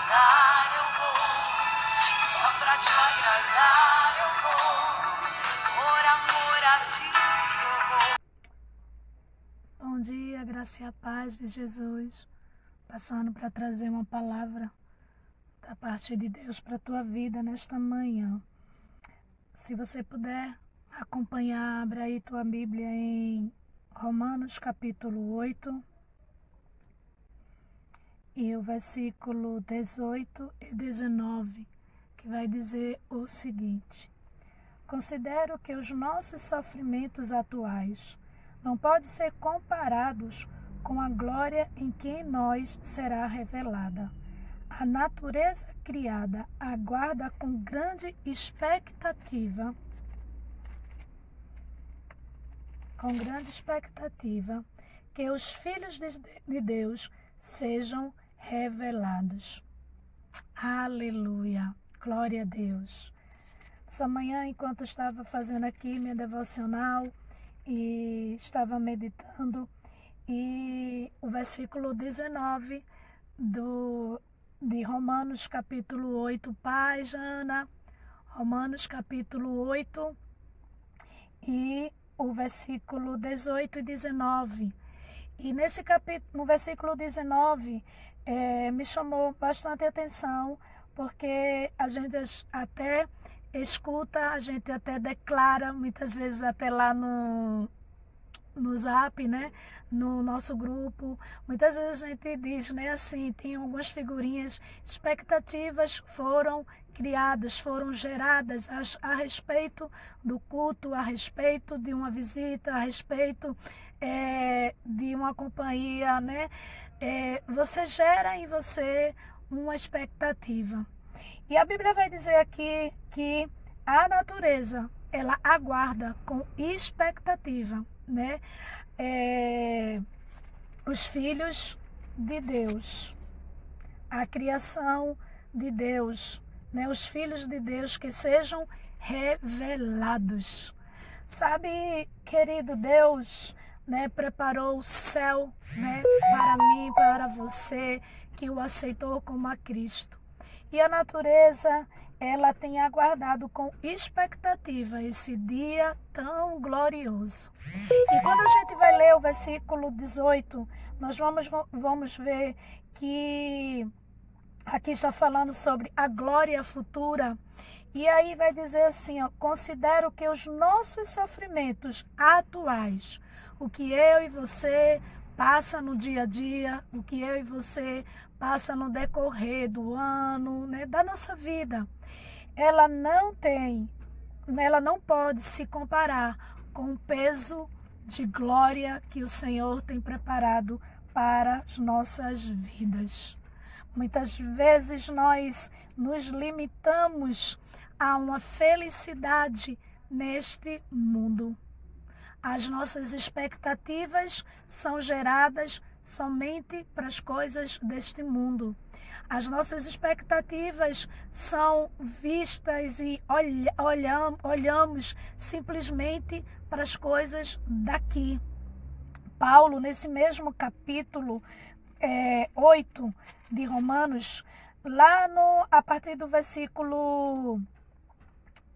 agradar eu vou, só pra te agradar eu vou, por amor a ti eu vou. Bom dia, graça e a paz de Jesus, passando para trazer uma palavra da parte de Deus para a tua vida nesta manhã. Se você puder acompanhar, abra aí tua Bíblia em Romanos capítulo 8 e o versículo 18 e 19, que vai dizer o seguinte: considero que os nossos sofrimentos atuais não podem ser comparados com a glória em que em nós será revelada. A natureza criada aguarda com grande expectativa que os filhos de Deus sejam revelados. Aleluia, glória a Deus. Essa manhã, enquanto eu estava fazendo aqui minha devocional e estava meditando, e o versículo 19 de Romanos capítulo 8, paz, Ana, Romanos capítulo 8 e o versículo 18 e 19. E nesse capítulo, no versículo 19, me chamou bastante atenção, porque a gente até escuta, a gente até declara, muitas vezes até lá no Zap, né? No nosso grupo, muitas vezes a gente diz, né, assim, tem algumas figurinhas, expectativas foram criadas, foram geradas a respeito do culto, a respeito de uma visita, a respeito de uma companhia, né? Você gera em você uma expectativa. E a Bíblia vai dizer aqui que a natureza, ela aguarda com expectativa, né? Os filhos de Deus, a criação de Deus, né? Os filhos de Deus que sejam revelados. Sabe, querido, Deus, né, preparou o céu, né, para mim, para você, que o aceitou como a Cristo. E a natureza, ela tem aguardado com expectativa esse dia tão glorioso. E quando a gente vai ler o versículo 18, nós vamos ver que aqui está falando sobre a glória futura. E aí vai dizer assim, ó, considero que os nossos sofrimentos atuais, o que eu e você passa no dia a dia, o que eu e você passa no decorrer do ano, né, da nossa vida, ela não pode se comparar com o peso de glória que o Senhor tem preparado para as nossas vidas. Muitas vezes nós nos limitamos a uma felicidade neste mundo. As nossas expectativas são geradas somente para as coisas deste mundo. As nossas expectativas são vistas e olhamos simplesmente para as coisas daqui. Paulo, nesse mesmo capítulo 8 de Romanos, lá a partir do versículo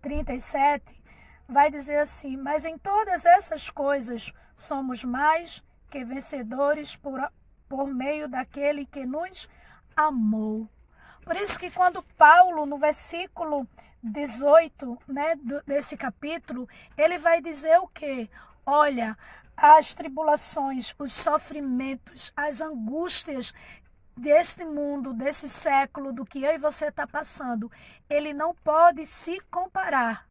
37, vai dizer assim: mas em todas essas coisas somos mais que vencedores por meio daquele que nos amou. Por isso que quando Paulo, no versículo 18, né, desse capítulo, ele vai dizer o quê? Olha, as tribulações, os sofrimentos, as angústias deste mundo, desse século, do que eu e você está passando, ele não pode se comparar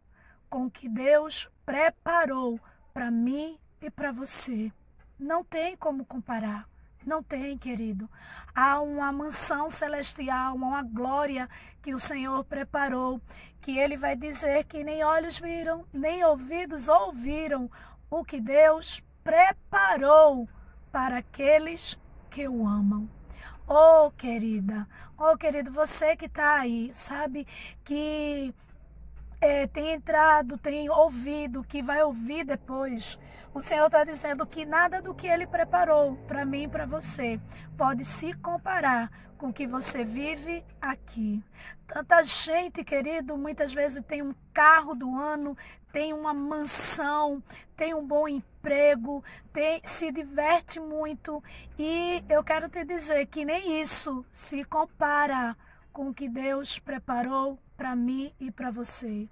com o que Deus preparou para mim e para você. Não tem como comparar. Não tem, querido. Há uma mansão celestial, uma glória que o Senhor preparou, que Ele vai dizer que nem olhos viram, nem ouvidos ouviram o que Deus preparou para aqueles que o amam. Oh, querida, oh, querido, você que está aí, sabe que tem entrado, tem ouvido, que vai ouvir depois, o Senhor está dizendo que nada do que Ele preparou para mim e para você pode se comparar com o que você vive aqui. Tanta gente, querido, muitas vezes tem um carro do ano, tem uma mansão, tem um bom emprego, se diverte muito. E eu quero te dizer que nem isso se compara com o que Deus preparou para mim e para você.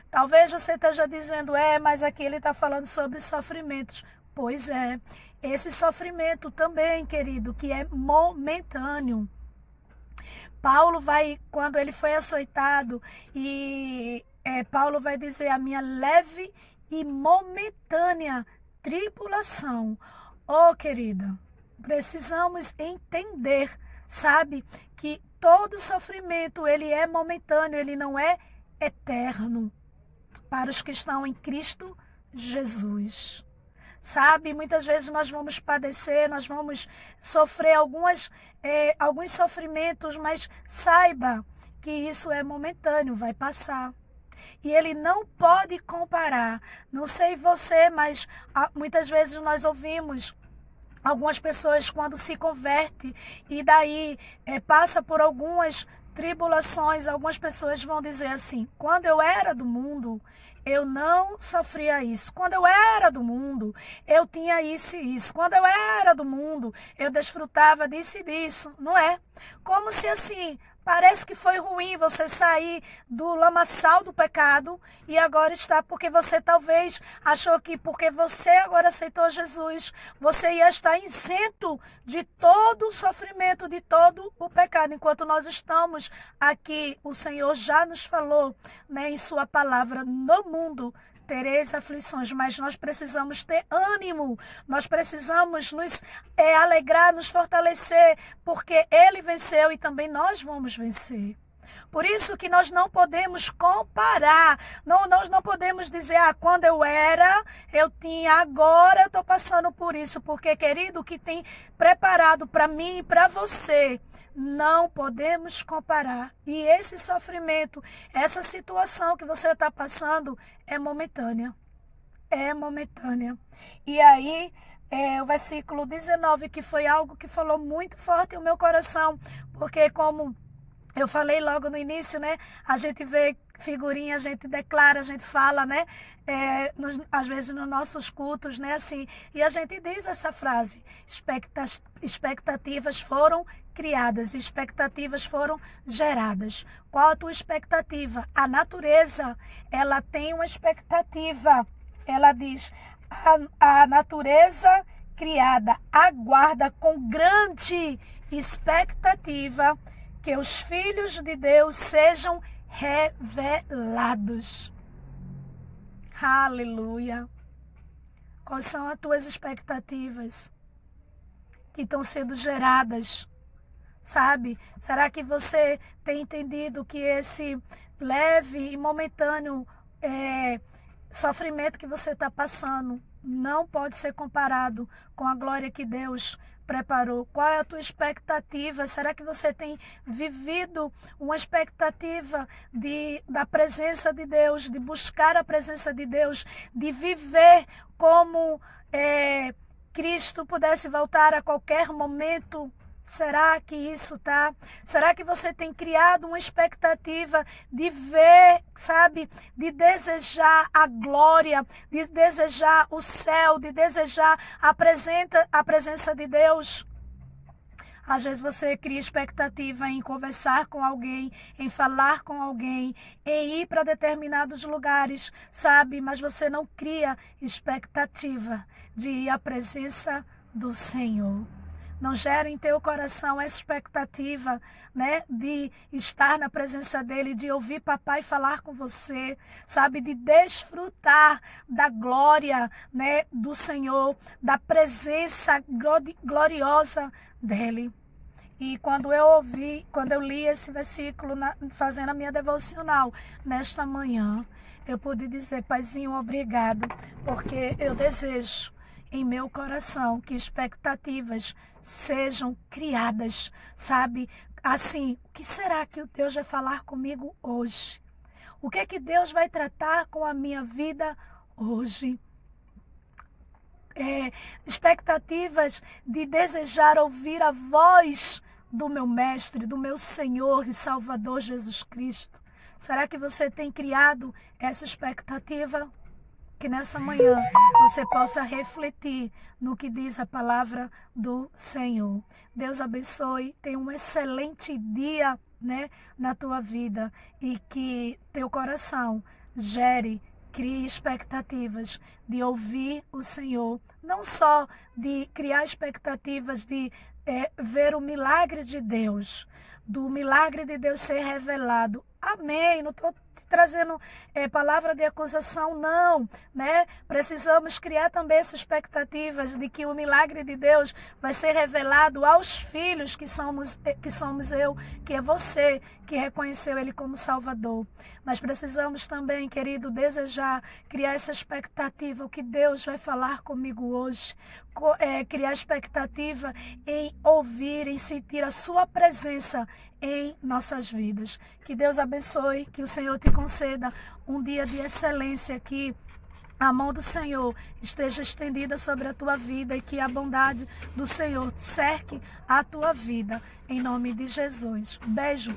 Talvez você esteja dizendo, mas aqui ele está falando sobre sofrimentos. Pois é, esse sofrimento também, querido, que é momentâneo. Paulo vai, quando ele foi açoitado, Paulo vai dizer, a minha leve e momentânea tribulação. Querida, precisamos entender, sabe, que todo sofrimento, ele é momentâneo, ele não é eterno para os que estão em Cristo Jesus. Sabe, muitas vezes nós vamos padecer, nós vamos sofrer alguns sofrimentos, mas saiba que isso é momentâneo, vai passar. E ele não pode comparar. Não sei você, mas muitas vezes nós ouvimos algumas pessoas quando se converte e daí passa por algumas tribulações, algumas pessoas vão dizer assim, quando eu era do mundo, eu não sofria isso. Quando eu era do mundo, eu tinha isso e isso. Quando eu era do mundo, eu desfrutava disso e disso. Não é? Como se assim, parece que foi ruim você sair do lamaçal do pecado e agora está porque você talvez achou que porque você agora aceitou Jesus, você ia estar isento de todo o sofrimento, de todo o pecado. Enquanto nós estamos aqui, o Senhor já nos falou, né, em sua palavra, no mundo tereis aflições, mas nós precisamos ter ânimo, nós precisamos nos alegrar, nos fortalecer, porque Ele venceu e também nós vamos vencer. Por isso que nós não podemos comparar, nós não podemos dizer, quando eu era, eu tinha, agora eu estou passando por isso, porque, querido, o que tem preparado para mim e para você, não podemos comparar. E esse sofrimento, essa situação que você está passando é momentânea. É momentânea. E aí, o versículo 19, que foi algo que falou muito forte no meu coração, porque como eu falei logo no início, né? A gente vê figurinha, a gente declara, a gente fala, né? Às vezes nos nossos cultos, né? Assim, e a gente diz essa frase: expectativas foram criadas, expectativas foram geradas. Qual a tua expectativa? A natureza, ela tem uma expectativa. Ela diz: a natureza criada aguarda com grande expectativa que os filhos de Deus sejam revelados. Aleluia. Quais são as tuas expectativas que estão sendo geradas? Sabe? Será que você tem entendido que esse leve e momentâneo sofrimento que você está passando não pode ser comparado com a glória que Deus preparou? Qual é a tua expectativa? Será que você tem vivido uma expectativa da presença de Deus, de buscar a presença de Deus, de viver como Cristo pudesse voltar a qualquer momento? Será que isso tá? Será que você tem criado uma expectativa de ver, sabe, de desejar a glória, de desejar o céu, de desejar a presença de Deus? Às vezes você cria expectativa em conversar com alguém, em falar com alguém, em ir para determinados lugares, sabe? Mas você não cria expectativa de ir à presença do Senhor. Não gera em teu coração essa expectativa, né, de estar na presença dele, de ouvir papai falar com você, sabe, de desfrutar da glória, né, do Senhor, da presença gloriosa dele. E quando eu li esse versículo fazendo a minha devocional nesta manhã, eu pude dizer: Paizinho, obrigado, porque eu desejo em meu coração que expectativas sejam criadas, sabe? Assim, o que será que o Deus vai falar comigo hoje? O que é que Deus vai tratar com a minha vida hoje? Expectativas de desejar ouvir a voz do meu Mestre, do meu Senhor e Salvador Jesus Cristo. Será que você tem criado essa expectativa? Que nessa manhã você possa refletir no que diz a palavra do Senhor. Deus abençoe, tenha um excelente dia, na tua vida, e que teu coração crie expectativas de ouvir o Senhor, não só de criar expectativas de ver o milagre de Deus, do milagre de Deus ser revelado. Amém, não estou trazendo palavra de acusação, não, Precisamos criar também essas expectativas de que o milagre de Deus vai ser revelado aos filhos que somos eu, que é você, que reconheceu Ele como Salvador. Mas precisamos também, querido, desejar, criar essa expectativa, o que Deus vai falar comigo hoje, criar expectativa em ouvir, em sentir a sua presença em nossas vidas. Que Deus abençoe, que o Senhor te conceda um dia de excelência, que a mão do Senhor esteja estendida sobre a tua vida e que a bondade do Senhor cerque a tua vida, em nome de Jesus. Beijo